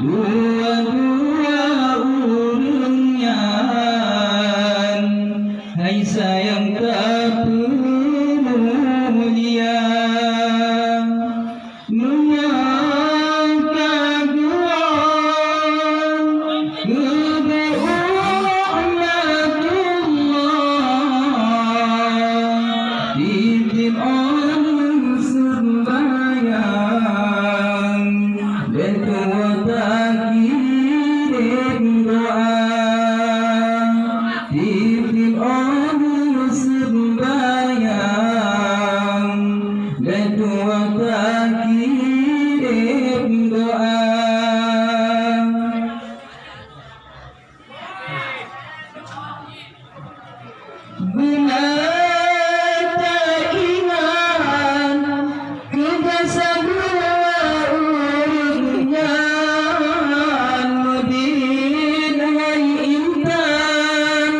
Dua-dua urungnya, hai sayang tak mulia, mengangkat dua kedua rahmatullah, titip orang sembahyang dan kuota kirim doa, titip orang sembahyang dan kuota kirim doa. Guna tak ingat kejasa dua urutnya, mudin hai intan,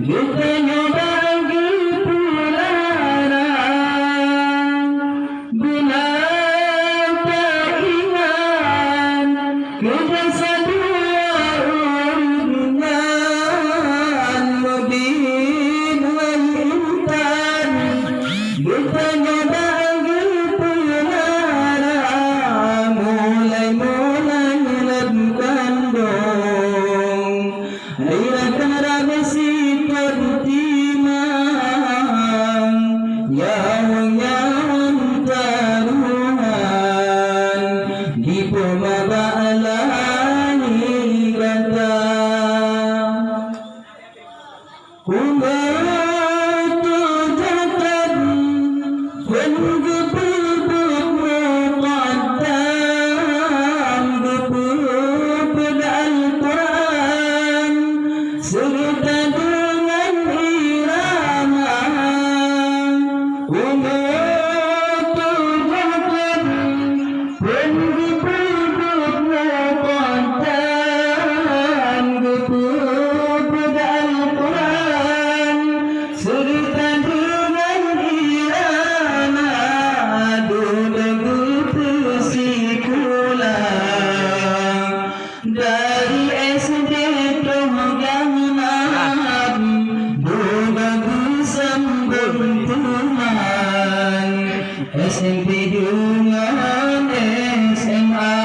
bukannya bagi pularang. Guna tak ingat kejasa dua urutnya, mudin bukannya bagi pelarang. Mulai-mulai lakukan dong, airkan rabasi pertimang, nyawang taruhan di pemabaalani kata. Serta dengan irama umatujakan penduduk muqaddam betul Al-Quran, serta dengan irama lagu tersikulah dari SD SMP dengan SMA,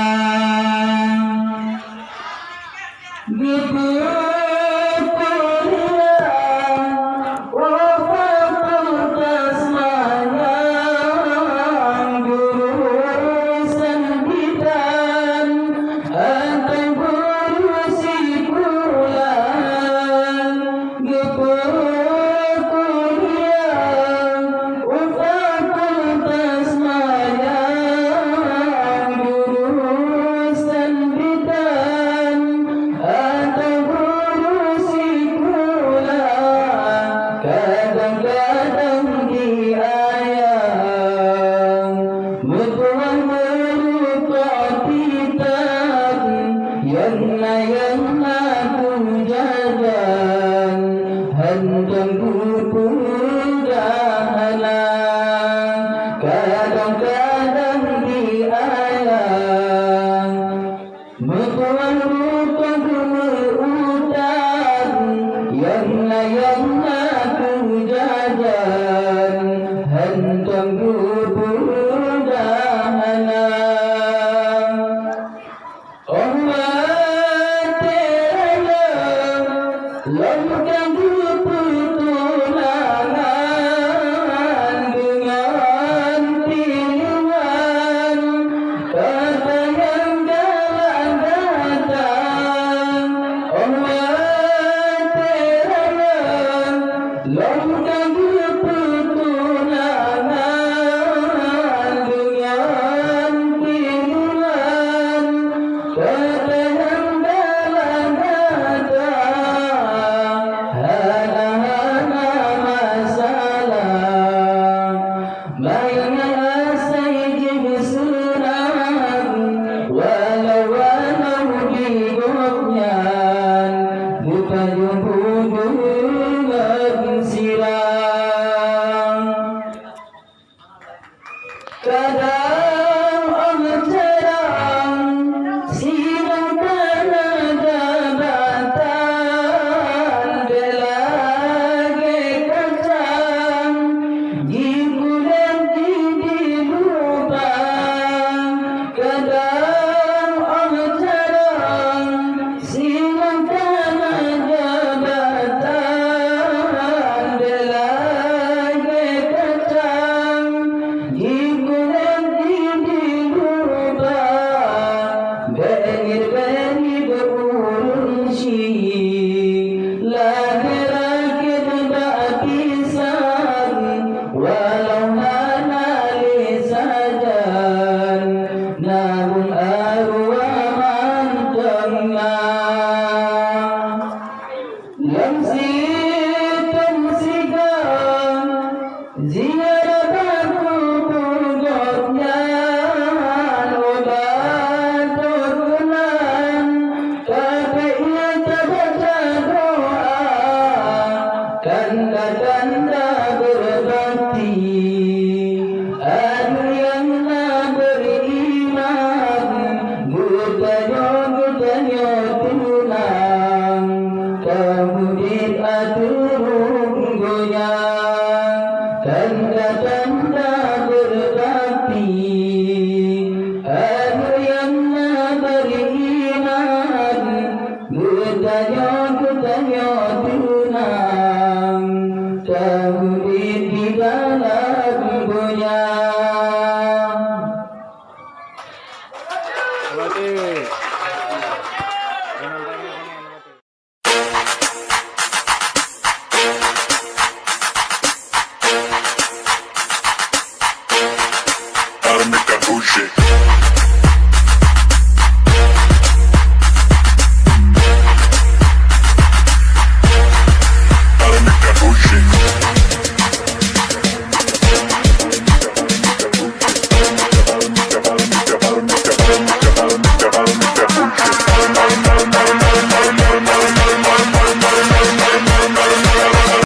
berkuliah fakultas mayang, jurusan bidan atau guru sikulan, kadang-kadang diayang, mutuan merupakan kitab yang aku jajan, hendak ku dahalang. Kadang-kadang diayang, mutuan merupakan utang yang aku jajan, hendak ku dahalang. Allah Ta'ala lamkan pertulangan dengan pilihan kata yang dalam datang. Allah Ta'ala lamkan pertulangan dengan pilihan kata yang dalam datang. Hana masalah mainan saja berserang, walau hidupnya bukan hubungan siram. Kadang orang jarang Adik.